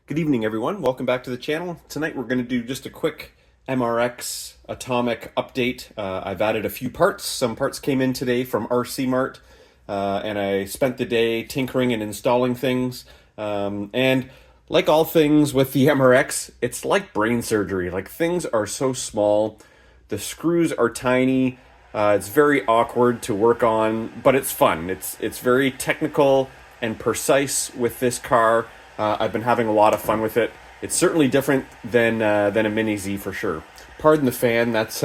Good evening, everyone. Welcome back to the channel. Tonight we're going to do just a quick MRX Atomic update. I've added a few parts. Some parts came in today from RC Mart, and I spent the day tinkering and installing things. And like all things with the MRX, it's like brain surgery. Like, things are so small, the screws are tiny, it's very awkward to work on, but it's fun. It's very technical and precise with this car. I've been having a lot of fun with it. It's certainly different than a Mini Z for sure. Pardon the fan, that's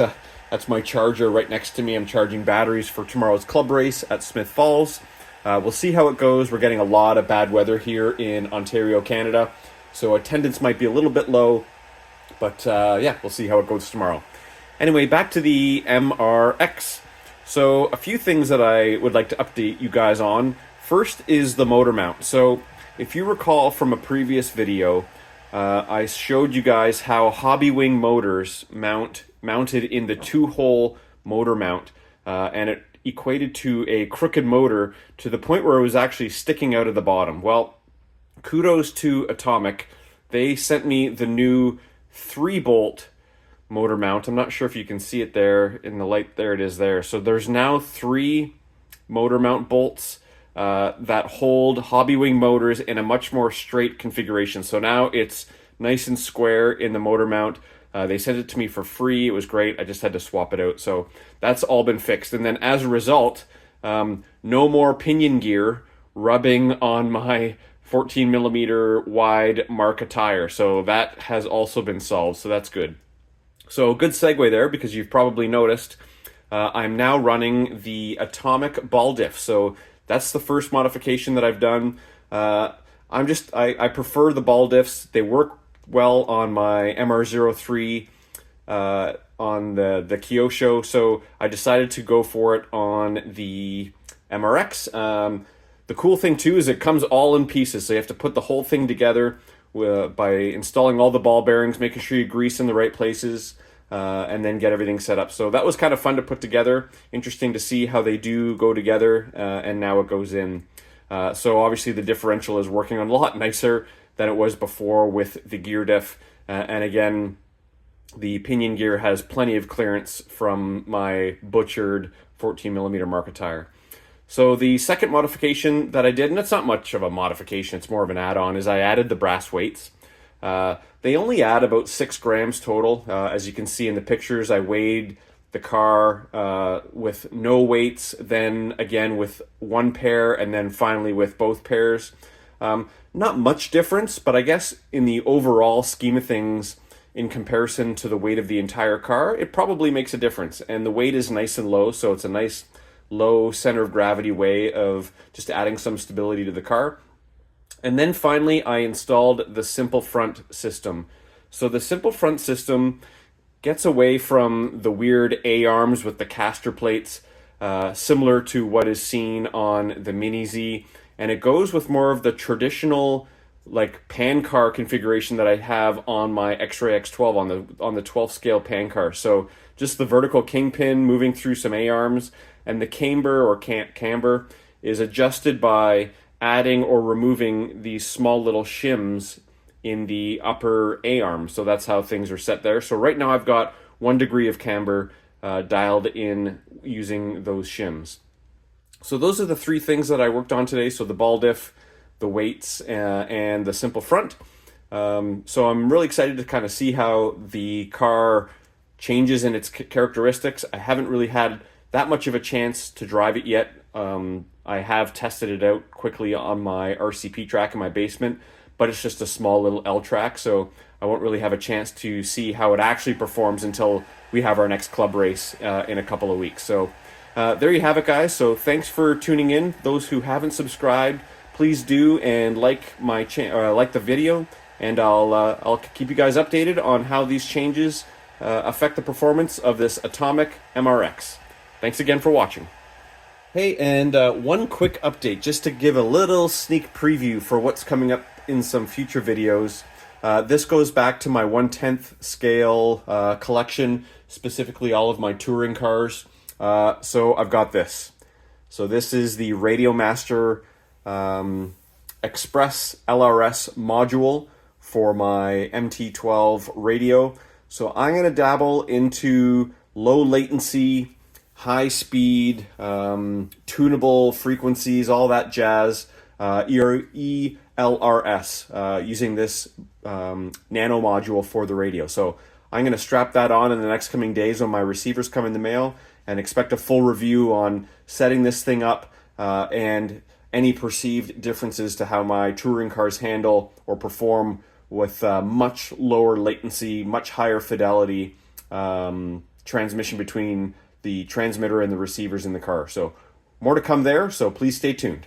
my charger right next to me. I'm charging batteries for tomorrow's club race at Smith Falls. We'll see how it goes. We're getting a lot of bad weather here in Ontario, Canada, so attendance might be a little bit low, but yeah, we'll see how it goes tomorrow. Anyway, back to the MRX. So a few things that I would like to update you guys on. First is the motor mount. So if you recall from a previous video, I showed you guys how Hobbywing motors mounted in the two-hole motor mount, and it equated to a crooked motor to the point where it was actually sticking out of the bottom. Well, kudos to Atomic. They sent me the new 3-bolt motor mount. I'm not sure if you can see it there in the light. There it is there. So there's now 3 motor mount bolts that hold Hobbywing motors in a much more straight configuration. So now it's nice and square in the motor mount. They sent it to me for free. It was great. I just had to swap it out. So that's all been fixed. And then as a result, no more pinion gear rubbing on my 14 millimeter wide Marca tire. So that has also been solved. So that's good. So good segue there, because you've probably noticed I'm now running the Atomic ball diff. So that's the first modification that I've done. I prefer the ball diffs. They work well on my MR03 on the Kyosho, so I decided to go for it on the MRX. The cool thing too is it comes all in pieces, so you have to put the whole thing together by installing all the ball bearings, making sure you grease in the right places, and then get everything set up. So that was kind of fun to put together. Interesting to see how they do go together, and now it goes in. So obviously the differential is working a lot nicer than it was before with the gear diff. And again, the pinion gear has plenty of clearance from my butchered 14 millimeter Marca tire. So the second modification that I did, and it's not much of a modification, it's more of an add-on, is I added the brass weights. They only add about 6 grams total. As you can see in the pictures, I weighed the car with no weights, then again with 1 pair, and then finally with both pairs. Not much difference, but I guess in the overall scheme of things, in comparison to the weight of the entire car, it probably makes a difference. And the weight is nice and low, so it's a nice low center of gravity way of just adding some stability to the car. And then finally, I installed the Simple Front system. So the Simple Front system gets away from the weird A-arms with the caster plates, similar to what is seen on the Mini Z, and it goes with more of the traditional like pan car configuration that I have on my X-Ray X12 on the 12th scale pan car. So just the vertical kingpin moving through some A-arms, and the camber or camber is adjusted by adding or removing these small little shims in the upper A-arm. So that's how things are set there. So right now I've got 1 degree of camber dialed in using those shims. So those are the 3 things that I worked on today. So the ball diff, the weights, and the Simple Front. So I'm really excited to kind of see how the car changes in its characteristics. I haven't really had that much of a chance to drive it yet. I have tested it out quickly on my RCP track in my basement, but it's just a small little L track, so I won't really have a chance to see how it actually performs until we have our next club race in a couple of weeks. So there you have it, guys. So thanks for tuning in. Those who haven't subscribed, please do, and like my like the video, and I'll keep you guys updated on how these changes affect the performance of this Atomic MRX. Thanks again for watching. Hey, and one quick update, just to give a little sneak preview for what's coming up in some future videos. This goes back to my 1/10th scale collection, specifically all of my touring cars. So I've got this. So this is the Radiomaster Express LRS module for my MT12 radio. So I'm going to dabble into low latency, high speed, tunable frequencies, all that jazz, ELRS, using this nano module for the radio. So I'm going to strap that on in the next coming days when my receivers come in the mail, and expect a full review on setting this thing up and any perceived differences to how my touring cars handle or perform with much lower latency, much higher fidelity transmission between the transmitter and the receivers in the car. So more to come there, so please stay tuned.